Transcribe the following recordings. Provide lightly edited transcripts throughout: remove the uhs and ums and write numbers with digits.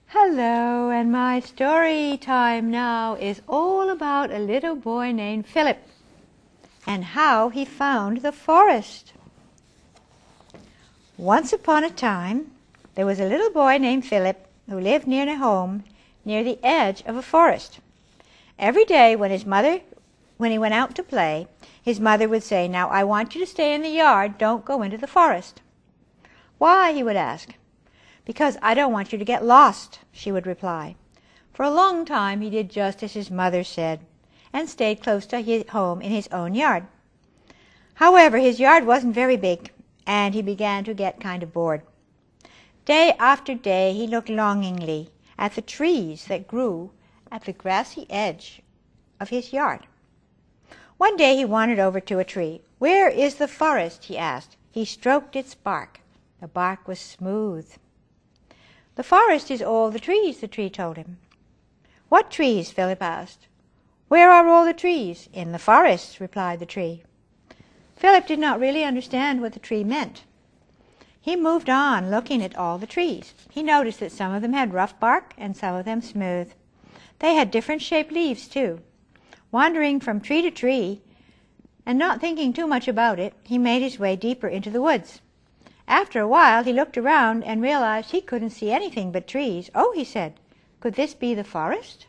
Hello, and my story time now is all about a little boy named Philip and how he found the forest. Once upon a time, there was a little boy named Philip who lived near a home near the edge of a forest. Every day when he went out to play, his mother would say, "Now I want you to stay in the yard, don't go into the forest." "Why?" he would ask. "Because I don't want you to get lost," she would reply. For a long time he did just as his mother said, and stayed close to his home in his own yard. However, his yard wasn't very big, and he began to get kind of bored. Day after day he looked longingly at the trees that grew at the grassy edge of his yard. One day he wandered over to a tree. "Where is the forest?" he asked. He stroked its bark. The bark was smooth. "The forest is all the trees," the tree told him. "What trees?" Philip asked. "Where are all the trees?" "In the forest," replied the tree. Philip did not really understand what the tree meant. He moved on, looking at all the trees. He noticed that some of them had rough bark and some of them smooth. They had different shaped leaves, too. Wandering from tree to tree, and not thinking too much about it, he made his way deeper into the woods. After a while he looked around and realized he couldn't see anything but trees. "Oh," he said, "could this be the forest?"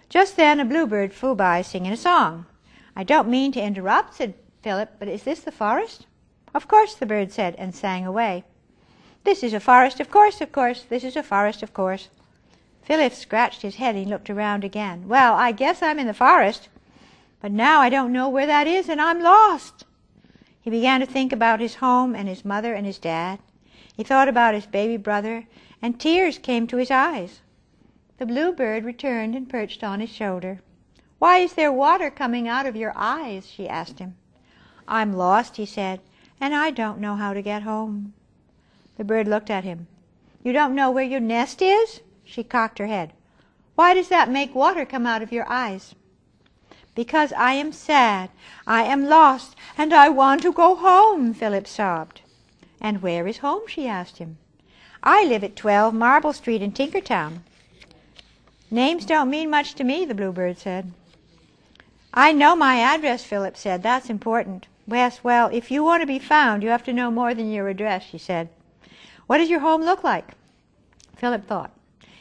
Just then a bluebird flew by singing a song. "I don't mean to interrupt," said Philip, "but is this the forest?" "Of course," the bird said, and sang away. "This is a forest, of course, this is a forest, of course." Philip scratched his head and he looked around again. "Well, I guess I'm in the forest, but now I don't know where that is, and I'm lost." He began to think about his home and his mother and his dad. He thought about his baby brother, and tears came to his eyes. The bluebird returned and perched on his shoulder. "Why is there water coming out of your eyes?" she asked him. "I'm lost," he said, "and I don't know how to get home." The bird looked at him. "You don't know where your nest is?" She cocked her head. "Why does that make water come out of your eyes?" "Because I am sad. I am lost, and I want to go home," Philip sobbed. "And where is home?" she asked him. "I live at 12 Marble Street in Tinkertown." "Names don't mean much to me," the bluebird said. "I know my address," Philip said. "That's important." "Yes, well, if you want to be found, you have to know more than your address," she said. "What does your home look like?" Philip thought.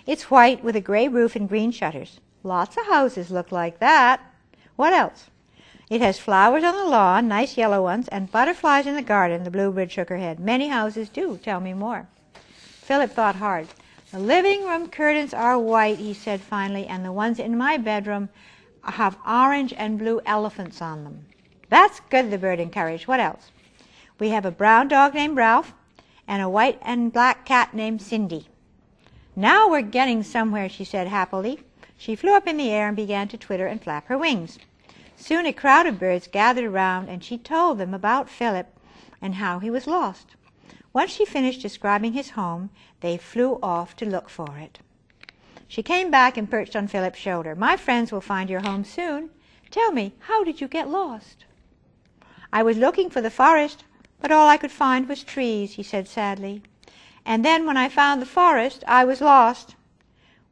"It's white with a gray roof and green shutters." "Lots of houses look like that." "What else?" "It has flowers on the lawn, nice yellow ones, and butterflies in the garden." The bluebird shook her head. "Many houses do. Tell me more." Philip thought hard. "The living room curtains are white," he said finally, "and the ones in my bedroom have orange and blue elephants on them." "That's good," the bird encouraged. "What else?" "We have a brown dog named Ralph and a white and black cat named Cindy." "Now we're getting somewhere," she said happily. She flew up in the air and began to twitter and flap her wings. Soon a crowd of birds gathered around, and she told them about Philip and how he was lost. Once she finished describing his home, they flew off to look for it. She came back and perched on Philip's shoulder. "My friends will find your home soon. Tell me, how did you get lost?" "I was looking for the forest, but all I could find was trees," he said sadly. "And then when I found the forest, I was lost."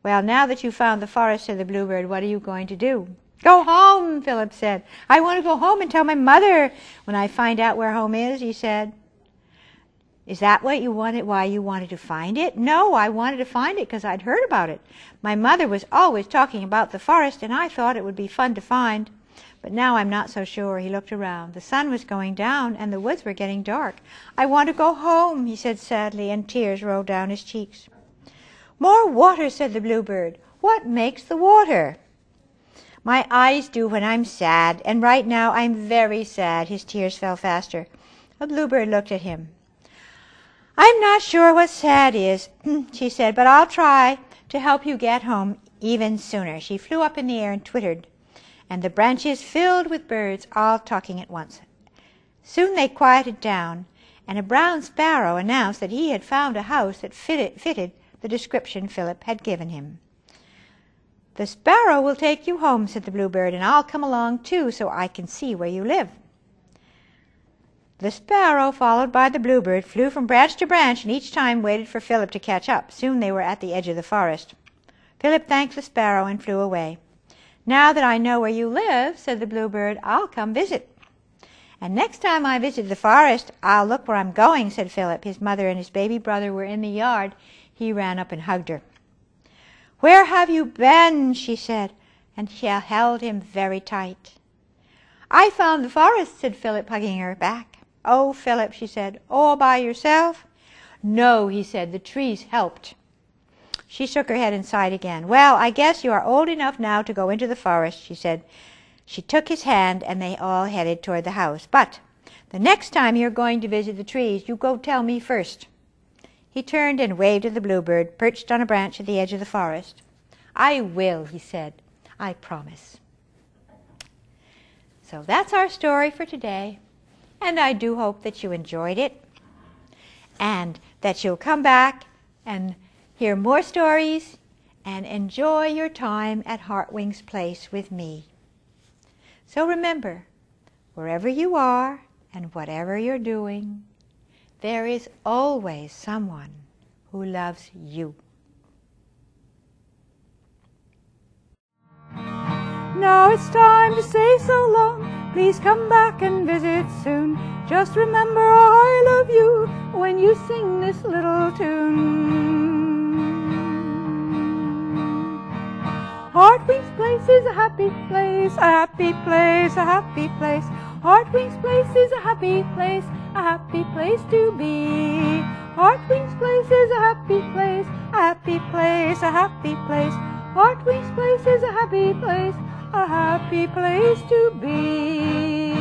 "Well, now that you've found the forest," said the bluebird, "what are you going to do?" "Go home," Philip said. "I want to go home and tell my mother when I find out where home is," he said. "Is that what you wanted? Why you wanted to find it?" "No, I wanted to find it because I'd heard about it. My mother was always talking about the forest, and I thought it would be fun to find. But now I'm not so sure." He looked around. The sun was going down, and the woods were getting dark. "I want to go home," he said sadly, and tears rolled down his cheeks. "More water," said the bluebird. "What makes the water?" "My eyes do when I'm sad, and right now I'm very sad." His tears fell faster. The bluebird looked at him. "I'm not sure what sad is," she said, "but I'll try to help you get home even sooner." She flew up in the air and twittered, and the branches filled with birds, all talking at once. Soon they quieted down, and a brown sparrow announced that he had found a house that fitted the description Philip had given him. "The sparrow will take you home," said the bluebird, "and I'll come along too so I can see where you live." The sparrow, followed by the bluebird, flew from branch to branch, and each time waited for Philip to catch up. Soon they were at the edge of the forest. Philip thanked the sparrow and flew away. "Now that I know where you live," said the bluebird, "I'll come visit." "And next time I visit the forest, I'll look where I'm going," said Philip. His mother and his baby brother were in the yard. He ran up and hugged her. "Where have you been?" she said, and she held him very tight. "I found the forest," said Philip, hugging her back. "Oh, Philip," she said, "all by yourself?" "No," he said, "the trees helped." She shook her head and sighed again. "Well, I guess you are old enough now to go into the forest," she said. She took his hand, and they all headed toward the house. "But the next time you're going to visit the trees, you go tell me first." He turned and waved at the bluebird, perched on a branch at the edge of the forest. "I will," he said. "I promise." So that's our story for today, and I do hope that you enjoyed it and that you'll come back and hear more stories and enjoy your time at Heartwings Place with me. So remember, wherever you are and whatever you're doing, there is always someone who loves you. Now it's time to say so long. Please come back and visit soon. Just remember I love you when you sing this little tune. Heartwings Place is a happy place, a happy place, a happy place. Heartwings Place is a happy place to be. Heartwings Place is a happy place, a happy place, a happy place. Heartwings Place is a happy place to be.